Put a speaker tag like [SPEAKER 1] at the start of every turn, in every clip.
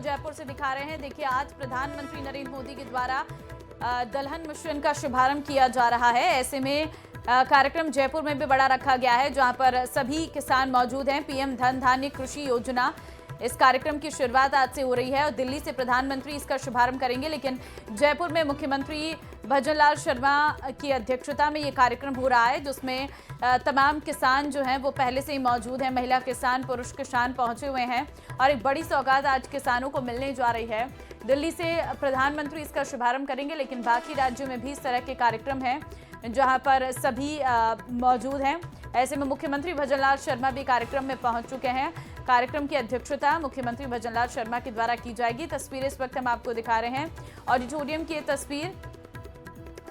[SPEAKER 1] जयपुर से दिखा रहे हैं। देखिए, आज प्रधानमंत्री नरेंद्र मोदी के द्वारा दलहन मिशन का शुभारंभ किया जा रहा है। ऐसे में कार्यक्रम जयपुर में भी बड़ा रखा गया है, जहां पर सभी किसान मौजूद हैं। पीएम धन धान्य कृषि योजना, इस कार्यक्रम की शुरुआत आज से हो रही है और दिल्ली से प्रधानमंत्री इसका शुभारंभ करेंगे। लेकिन जयपुर में मुख्यमंत्री भजनलाल शर्मा की अध्यक्षता में ये कार्यक्रम हो रहा है, जिसमें तमाम किसान जो हैं वो पहले से ही मौजूद हैं। महिला किसान, पुरुष किसान पहुंचे हुए हैं और एक बड़ी सौगात आज किसानों को मिलने जा रही है। दिल्ली से प्रधानमंत्री इसका शुभारंभ करेंगे, लेकिन बाकी राज्यों में भी इस तरह के कार्यक्रम हैं जहां पर सभी मौजूद हैं। ऐसे में मुख्यमंत्री भजनलाल शर्मा भी कार्यक्रम में पहुंच चुके हैं। कार्यक्रम की अध्यक्षता मुख्यमंत्री भजनलाल शर्मा के द्वारा की जाएगी। तस्वीरें इस वक्त हम आपको दिखा रहे हैं, ऑडिटोरियम की तस्वीर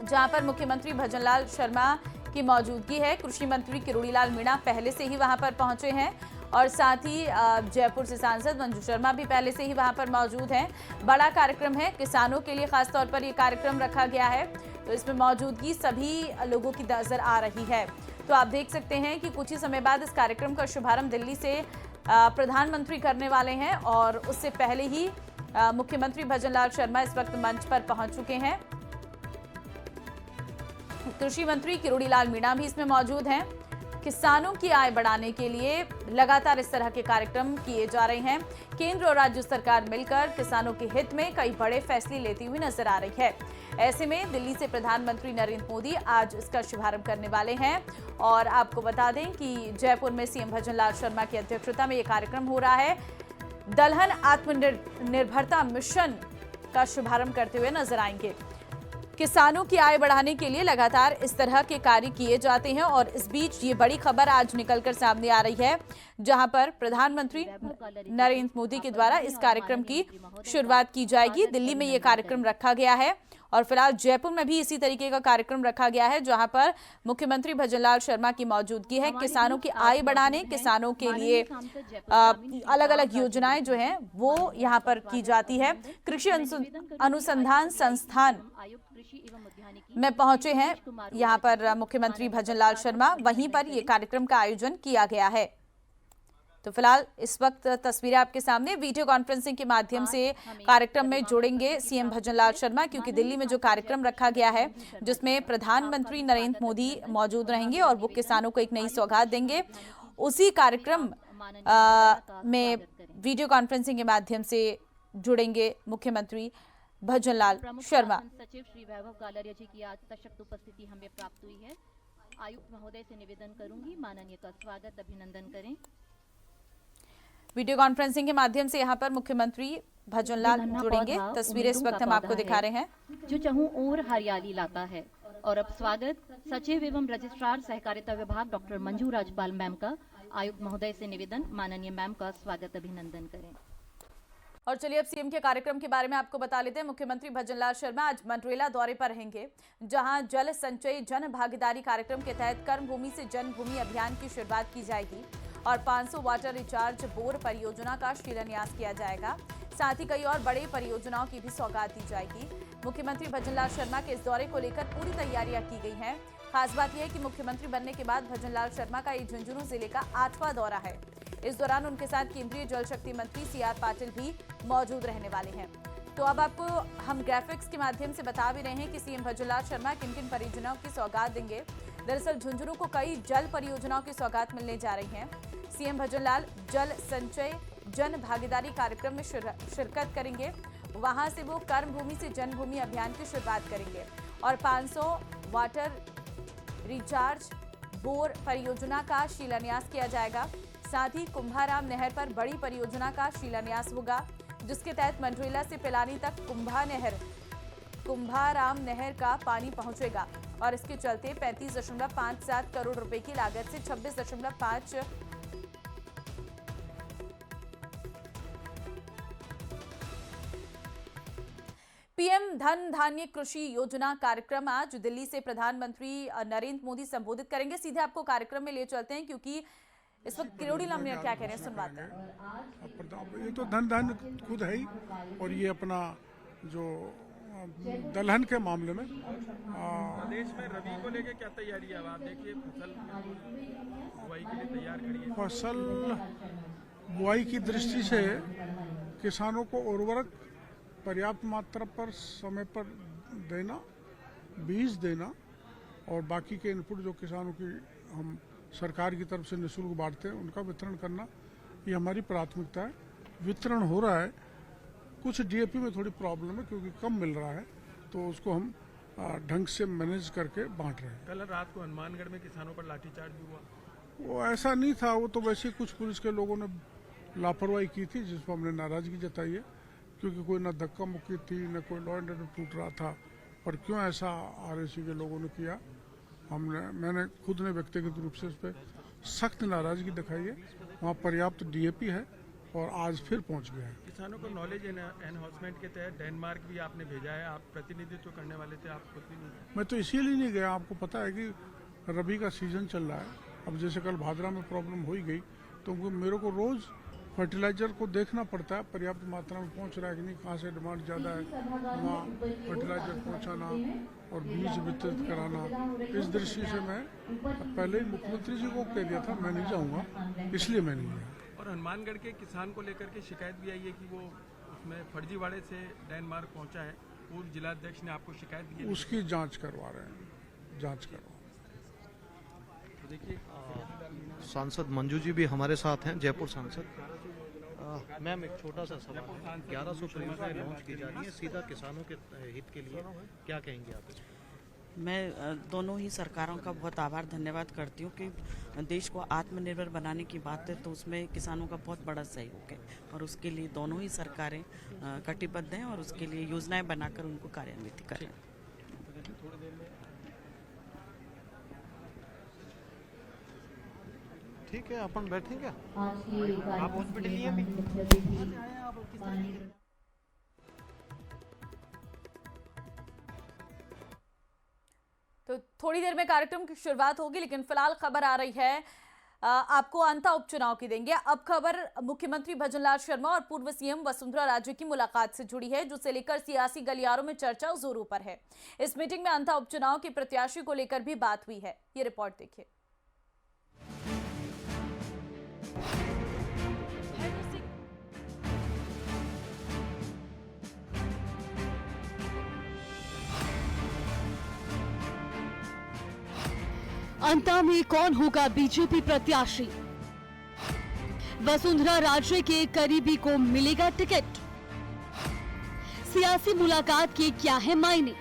[SPEAKER 1] जहां पर मुख्यमंत्री भजनलाल शर्मा की मौजूदगी है। कृषि मंत्री किरोड़ीलाल मीणा पहले से ही वहां पर पहुंचे हैं और साथ ही जयपुर से सांसद मंजू शर्मा भी पहले से ही वहां पर मौजूद हैं। बड़ा कार्यक्रम है, किसानों के लिए खास तौर पर यह कार्यक्रम रखा गया है, तो इसमें मौजूदगी सभी लोगों की नजर आ रही है। तो आप देख सकते हैं कि कुछ ही समय बाद इस कार्यक्रम का शुभारंभ दिल्ली से प्रधानमंत्री करने वाले हैं और उससे पहले ही मुख्यमंत्री भजनलाल शर्मा इस वक्त मंच पर पहुंच चुके हैं। कृषि मंत्री किरोड़ीलाल मीणा भी इसमें मौजूद हैं। किसानों की आय बढ़ाने के लिए लगातार इस तरह के कार्यक्रम किए जा रहे हैं। केंद्र और राज्य सरकार मिलकर किसानों के हित में कई बड़े फैसले लेती हुई नजर आ रही है। ऐसे में दिल्ली से प्रधानमंत्री नरेंद्र मोदी आज इसका शुभारंभ करने वाले हैं और आपको बता दें कि जयपुर में सीएम भजनलाल शर्मा की अध्यक्षता में यह कार्यक्रम हो रहा है। दलहन आत्मनिर्भरता मिशन का शुभारंभ करते हुए नजर आएंगे। किसानों की आय बढ़ाने के लिए लगातार इस तरह के कार्य किए जाते हैं और इस बीच ये बड़ी खबर आज निकलकर सामने आ रही है, जहां पर प्रधानमंत्री नरेंद्र मोदी के द्वारा इस कार्यक्रम की शुरुआत की जाएगी। दिल्ली में ये कार्यक्रम रखा गया है और फिलहाल जयपुर में भी इसी तरीके का कार्यक्रम रखा गया है, जहां पर मुख्यमंत्री भजनलाल शर्मा की मौजूदगी है। किसानों की आय बढ़ाने, किसानों के लिए अलग अलग योजनाएं जो हैं वो यहां पर की जाती है। कृषि अनुसंधान संस्थान में पहुंचे हैं यहां पर मुख्यमंत्री भजनलाल शर्मा, वहीं पर यह कार्यक्रम का आयोजन किया गया है। तो फिलहाल इस वक्त तस्वीरें आपके सामने, वीडियो कॉन्फ्रेंसिंग के माध्यम से कार्यक्रम में जुड़ेंगे सीएम भजनलाल शर्मा, क्योंकि दिल्ली में जो कार्यक्रम रखा गया है जिसमें प्रधानमंत्री नरेंद्र मोदी मौजूद रहेंगे और वो किसानों को एक नई सौगात देंगे, उसी कार्यक्रम में वीडियो कॉन्फ्रेंसिंग के माध्यम से जुड़ेंगे मुख्यमंत्री भजनलाल शर्मा।
[SPEAKER 2] सचिव श्री वैभव गालरिया जी की आज सशक्त उपस्थिति हमें प्राप्त हुई है। आयुक्त महोदय से निवेदन करूंगी, माननीय का स्वागत अभिनंदन करें।
[SPEAKER 1] वीडियो कॉन्फ्रेंसिंग के माध्यम से यहां पर मुख्यमंत्री भजनलाल जुड़ेंगे। तस्वीरें इस वक्त हम आपको दिखा रहे हैं,
[SPEAKER 2] जो चाहूं और हरियाली लाता है। और अब स्वागत सचिव एवं रजिस्ट्रार सहकारिता विभाग डॉक्टर मंजू राजपाल मैम का। आयुक्त महोदय से निवेदन, माननीय मैम का स्वागत अभिनंदन करें।
[SPEAKER 1] और चलिए अब सीएम के कार्यक्रम के बारे में आपको बता लेते हैं। मुख्यमंत्री भजनलाल शर्मा आज मंडरेला दौरे पर रहेंगे, जहां जल संचय जन भागीदारी कार्यक्रम के तहत कर्मभूमि से जन्मभूमि अभियान की शुरुआत की जाएगी और 500 वाटर रिचार्ज बोर परियोजना का शिलान्यास किया जाएगा। साथ ही कई और बड़े परियोजनाओं की भी सौगात दी जाएगी। मुख्यमंत्री भजनलाल शर्मा के इस दौरे को लेकर पूरी तैयारियां की गई हैं। खास बात यह है कि मुख्यमंत्री बनने के बाद भजनलाल शर्मा का ये झुंझुनू जिले का 8वां दौरा है। इस दौरान उनके साथ केंद्रीय जल शक्ति मंत्री सीआर पाटिल भी मौजूद रहने वाले हैं। तो अब आपको हम ग्राफिक्स के माध्यम से बता भी रहे हैं कि सीएम भजनलाल शर्मा किन किन परियोजनाओं की सौगात देंगे। दरअसल झुंझुनू को कई जल परियोजनाओं की सौगात मिलने जा रही है। सीएम भजनलाल जल संचय जन भागीदारी कार्यक्रम में शिरकत करेंगे। वहां से वो कर्मभूमि से जन्मभूमि अभियान की शुरुआत करेंगे और 500 वाटर रिचार्ज बोर परियोजना का शिलान्यास किया जाएगा। साथ ही कुंभाराम नहर पर बड़ी परियोजना का शिलान्यास होगा, जिसके तहत मंडरेला से पिलानी तक कुंभाराम नहर का पानी पहुंचेगा और इसके चलते 35.57 करोड़ रुपए की लागत से 26.5 पीएम धन धान्य कृषि योजना कार्यक्रम आज दिल्ली से प्रधानमंत्री नरेंद्र मोदी संबोधित करेंगे। सीधे आपको कार्यक्रम में ले चलते हैं, क्योंकि इस वक्त किरोड़ीलाल मीणा क्या कह रहे हैं, सुनवाते हैं।
[SPEAKER 3] ये तो धन धान्य खुद है ही, और ये अपना जो दलहन के मामले में
[SPEAKER 4] प्रदेश में रबी को लेकर क्या तैयारी है? आप देखिए फसल बुआई के लिए तैयार खड़ी है।
[SPEAKER 3] फसल बुआई की दृष्टि से किसानों को उर्वरक पर्याप्त मात्रा पर समय पर देना, बीज देना और बाकी के इनपुट जो किसानों की हम सरकार की तरफ से निःशुल्क बांटते हैं उनका वितरण करना, ये हमारी प्राथमिकता है। वितरण हो रहा है। कुछ डीएपी में थोड़ी प्रॉब्लम है क्योंकि कम मिल रहा है, तो उसको हम ढंग से मैनेज करके बांट रहे हैं।
[SPEAKER 4] कल रात को हनुमानगढ़ में किसानों पर लाठीचार्ज भी हुआ।
[SPEAKER 3] वो ऐसा नहीं था, वो तो वैसे कुछ पुलिस के लोगों ने लापरवाही की थी जिस पर हमने नाराजगी जताई है, क्योंकि कोई ना धक्का मुक्की थी न कोई लॉ एंड ऑर्डर टूट रहा था। पर क्यों ऐसा आरएसी के लोगों ने किया, मैंने खुद ने व्यक्तिगत रूप से उस पर सख्त नाराजगी दिखाई है। वहाँ पर्याप्त डीएपी है और आज फिर पहुँच गया है।
[SPEAKER 4] किसानों को नॉलेज एनहांसमेंट के तहत डेनमार्क भी आपने भेजा है, आप प्रतिनिधित्व करने वाले थे, आप खुद भी नहीं गए।
[SPEAKER 3] मैं तो इसीलिए नहीं गया। आपको पता है कि रबी का सीजन चल रहा है। अब जैसे कल भादरा में प्रॉब्लम हो ही गई, तो मेरे को रोज फर्टिलाइजर को देखना पड़ता है पर्याप्त मात्रा में पहुंच रहा है कि नहीं, कहाँ से डिमांड ज़्यादा है वहाँ फर्टिलाइजर पहुंचाना और बीज वितरित कराना। इस दृष्टि से मैं पहले ही मुख्यमंत्री जी को कह दिया था मैं नहीं जाऊँगा, इसलिए मैं नहीं गया।
[SPEAKER 4] और हनुमानगढ़ के किसान को लेकर के शिकायत भी आई है कि वो उसमें फर्जीवाड़े से डेनमार्क पहुंचा है। पूर्व जिलाध्यक्ष ने आपको शिकायत दी है।
[SPEAKER 3] उसकी जांच करवा रहे हैं, जांच करवा।
[SPEAKER 4] तो देखिए,
[SPEAKER 5] सांसद मंजू जी भी हमारे साथ हैं, जयपुर सांसद। मैम, एक छोटा सा सवाल है। 1100 परियोजनाएं लॉन्च की जा रही हैं सीधा किसानों के हित के लिए, क्या कहेंगे आप इस पर?
[SPEAKER 6] मैं दोनों ही सरकारों का बहुत आभार धन्यवाद करती हूँ कि देश को आत्मनिर्भर बनाने की बात है तो उसमें किसानों का बहुत बड़ा सहयोग है और उसके लिए दोनों ही सरकारें कटिबद्ध हैं और उसके लिए योजनाएं बनाकर उनको कार्यान्वित कर रहे हैं।
[SPEAKER 5] ठीक है, अपन बैठेंगे।
[SPEAKER 7] आप हॉस्पिटल लिए भी
[SPEAKER 1] तो थोड़ी देर में कार्यक्रम की शुरुआत होगी, लेकिन फिलहाल खबर आ रही है आपको अंता उपचुनाव की देंगे। अब खबर मुख्यमंत्री भजनलाल शर्मा और पूर्व सीएम वसुंधरा राजे की मुलाकात से जुड़ी है, जिसे लेकर सियासी गलियारों में चर्चा जोरों पर है। इस मीटिंग में अंता उपचुनाव के प्रत्याशी को लेकर भी बात हुई है। ये रिपोर्ट देखिए।
[SPEAKER 8] अंता में कौन होगा बीजेपी प्रत्याशी? वसुंधरा राजे के करीबी को मिलेगा टिकट? सियासी मुलाकात के क्या है मायने?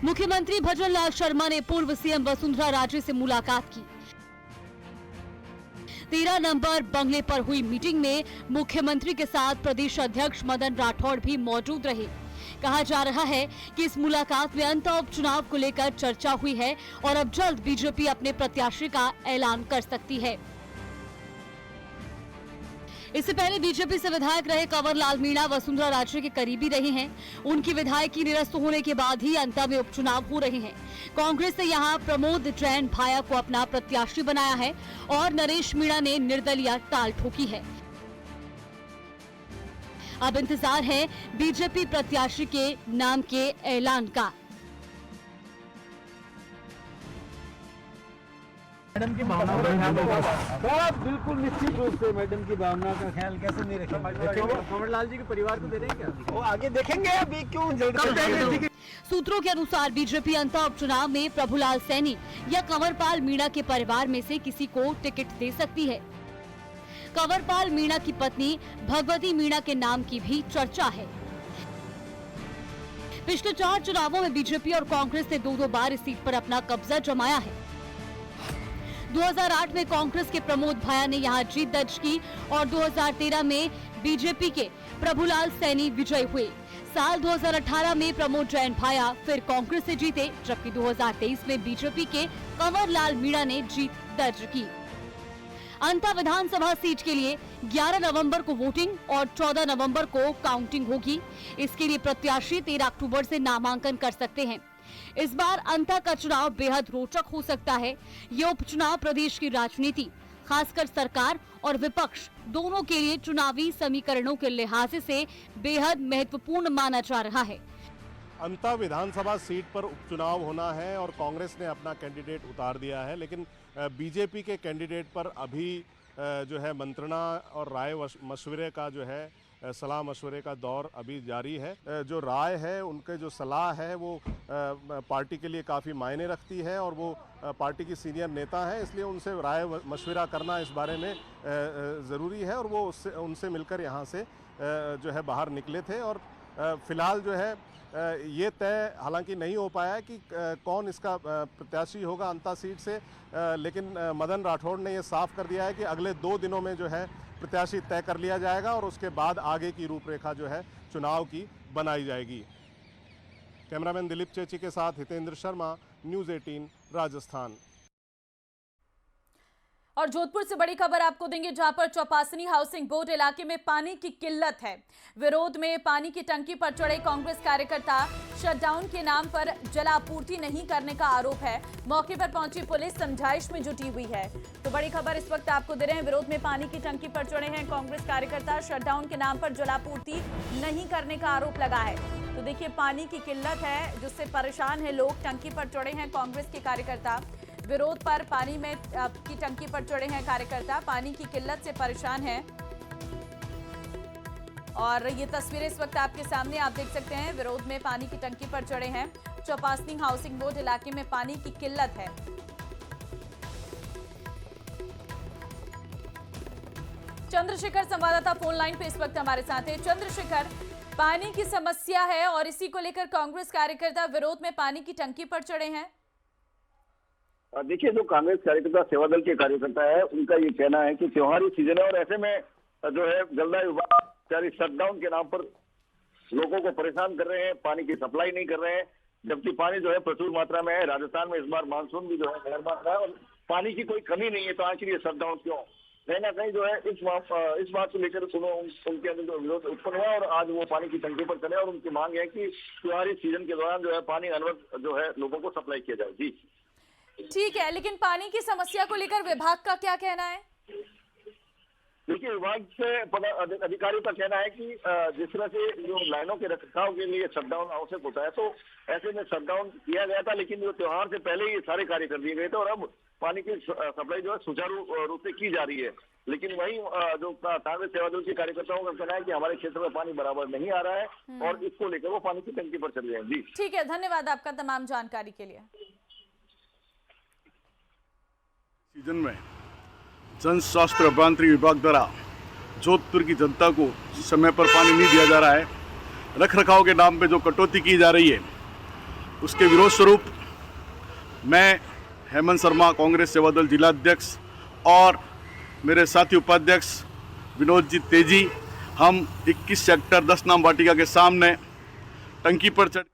[SPEAKER 8] मुख्यमंत्री भजनलाल शर्मा ने पूर्व सीएम वसुंधरा राजे से मुलाकात की। 13 नंबर बंगले पर हुई मीटिंग में मुख्यमंत्री के साथ प्रदेश अध्यक्ष मदन राठौड़ भी मौजूद रहे। कहा जा रहा है कि इस मुलाकात में अंतर उपचुनाव को लेकर चर्चा हुई है और अब जल्द बीजेपी अपने प्रत्याशी का ऐलान कर सकती है। इससे पहले बीजेपी से विधायक रहे कंवरलाल मीणा वसुंधरा राजे के करीबी रहे हैं। उनकी विधायकी निरस्त होने के बाद ही अंतर में उपचुनाव हो रहे हैं। कांग्रेस ने यहां प्रमोद जैन भाया को अपना प्रत्याशी बनाया है और नरेश मीणा ने निर्दलीय टाल ठोकी है। अब इंतजार है बीजेपी प्रत्याशी के नाम के ऐलान का।
[SPEAKER 7] मैडम की भावना का बिल्कुल निश्चित रूप से मैडम की भावना का ख्याल कैसे नहीं रखेंगे? कंवरलाल जी के परिवार को दे दें क्या? वो आगे देखेंगे, अभी क्यों जल्दी।
[SPEAKER 8] सूत्रों के अनुसार बीजेपी अंतर उपचुनाव में प्रभुलाल सैनी या कंवरपाल मीणा के परिवार में से किसी को टिकट दे सकती है। कंवरपाल मीणा की पत्नी भगवती मीणा के नाम की भी चर्चा है। पिछले 4 चुनावों में बीजेपी और कांग्रेस ने 2-2 बार इस सीट पर अपना कब्जा जमाया है। 2008 में कांग्रेस के प्रमोद भाया ने यहां जीत दर्ज की और 2013 में बीजेपी के प्रभुलाल सैनी विजयी हुए। साल 2018 में प्रमोद जैन भाया फिर कांग्रेस से जीते, जबकि 2023 में बीजेपी के कंवरलाल मीणा ने जीत दर्ज की। अंता विधानसभा सीट के लिए 11 नवंबर को वोटिंग और 14 नवंबर को काउंटिंग होगी। इसके लिए प्रत्याशी 13 अक्टूबर से नामांकन कर सकते हैं। इस बार अंता का चुनाव बेहद रोचक हो सकता है। ये उपचुनाव प्रदेश की राजनीति, खासकर सरकार और विपक्ष दोनों के लिए चुनावी समीकरणों के लिहाज से बेहद महत्वपूर्ण माना जा रहा है।
[SPEAKER 9] अंता विधानसभा सीट पर उपचुनाव होना है और कांग्रेस ने अपना कैंडिडेट उतार दिया है, लेकिन बीजेपी के कैंडिडेट पर अभी जो है मंत्रणा और राय मशवरे का जो है सलाह मशवरे का दौर अभी जारी है। जो राय है, उनके जो सलाह है वो पार्टी के लिए काफ़ी मायने रखती है और वो पार्टी की सीनियर नेता हैं, इसलिए उनसे राय मशवरा करना इस बारे में ज़रूरी है और वो उनसे मिलकर यहाँ से जो है बाहर निकले थे। और फिलहाल जो है ये तय हालांकि नहीं हो पाया है कि कौन इसका प्रत्याशी होगा अंता सीट से, लेकिन मदन राठौड़ ने ये साफ कर दिया है कि अगले 2 दिनों में जो है प्रत्याशी तय कर लिया जाएगा और उसके बाद आगे की रूपरेखा जो है चुनाव की बनाई जाएगी। कैमरामैन दिलीप चेची के साथ हितेंद्र शर्मा, न्यूज़ 18 राजस्थान।
[SPEAKER 1] और जोधपुर से बड़ी खबर आपको देंगे, जहां पर चौपासनी हाउसिंग बोर्ड इलाके में पानी की किल्लत है। विरोध में पानी की टंकी पर चढ़े कांग्रेस कार्यकर्ता शटडाउन के नाम पर जलापूर्ति नहीं करने का आरोप है। मौके पर पहुंची पुलिस समझाइश में जुटी हुई है। तो बड़ी खबर इस वक्त आपको दे रहे हैं, विरोध में पानी की टंकी पर चढ़े हैं कांग्रेस कार्यकर्ता। शटडाउन के नाम पर जलापूर्ति नहीं करने का आरोप लगा है। तो देखिए, पानी की किल्लत है जिससे परेशान है लोग। टंकी पर चढ़े हैं कांग्रेस के कार्यकर्ता। विरोध पर पानी में की टंकी पर चढ़े हैं कार्यकर्ता, पानी की किल्लत से परेशान हैं। और ये तस्वीरें इस वक्त आपके सामने आप देख सकते हैं। विरोध में पानी की टंकी पर चढ़े हैं। चौपासनी हाउसिंग बोर्ड इलाके में पानी की किल्लत है। चंद्रशेखर संवाददाता फोन लाइन पे इस वक्त हमारे साथ हैं। चंद्रशेखर, पानी की समस्या है और इसी को लेकर कांग्रेस कार्यकर्ता विरोध में पानी की टंकी पर चढ़े हैं।
[SPEAKER 10] देखिए, जो कांग्रेस कार्यकर्ता सेवा दल के कार्यकर्ता है, उनका ये कहना है कि त्योहारी सीजन है और ऐसे में जो है जलदाय विभाग शटडाउन के नाम पर लोगों को परेशान कर रहे हैं, पानी की सप्लाई नहीं कर रहे हैं, जबकि पानी जो है प्रचुर मात्रा में है। राजस्थान में इस बार मानसून भी जो है मेहरबान रहा है और पानी की कोई कमी नहीं है, तो आखिर ये शटडाउन क्यों? कहीं ना कहीं जो है इस बात को लेकर उनके अंदर जो विरोध उत्पन्न हुआ और आज वो पानी की टंकी पर चले और उनकी मांग है कि त्योहारी सीजन के दौरान जो है पानी अनवरत जो है लोगों को सप्लाई किया जाए। जी
[SPEAKER 1] ठीक है, लेकिन पानी की समस्या को लेकर विभाग का क्या कहना है?
[SPEAKER 10] देखिए, विभाग से अधिकारियों का कहना है कि जिस तरह से जो लाइनों के रखरखाव के लिए शटडाउन आवश्यक होता है, तो ऐसे में शटडाउन किया गया था, लेकिन जो त्योहार से पहले ही सारे कार्य कर दिए गए थे और अब पानी की सप्लाई जो है सुचारू रूप से की जा रही है। लेकिन वही जो कांग्रेस सेवा दल के कार्यकर्ताओं का कहना है कि हमारे क्षेत्र में पानी बराबर नहीं आ रहा है और इसको लेकर वो पानी की टंकी पर चल रहे हैं। जी
[SPEAKER 1] ठीक है, धन्यवाद आपका तमाम जानकारी के लिए।
[SPEAKER 11] सीजन में जन स्वास्थ्य अभियांत्रिकी विभाग द्वारा जोधपुर की जनता को समय पर पानी नहीं दिया जा रहा है, रखरखाव के नाम पे जो कटौती की जा रही है, उसके विरोध स्वरूप मैं हेमंत शर्मा, कांग्रेस सेवा दल जिलाध्यक्ष, और मेरे साथी उपाध्यक्ष विनोद जी तेजी, हम 21 सेक्टर 10 नाम वाटिका के सामने टंकी पर चढ़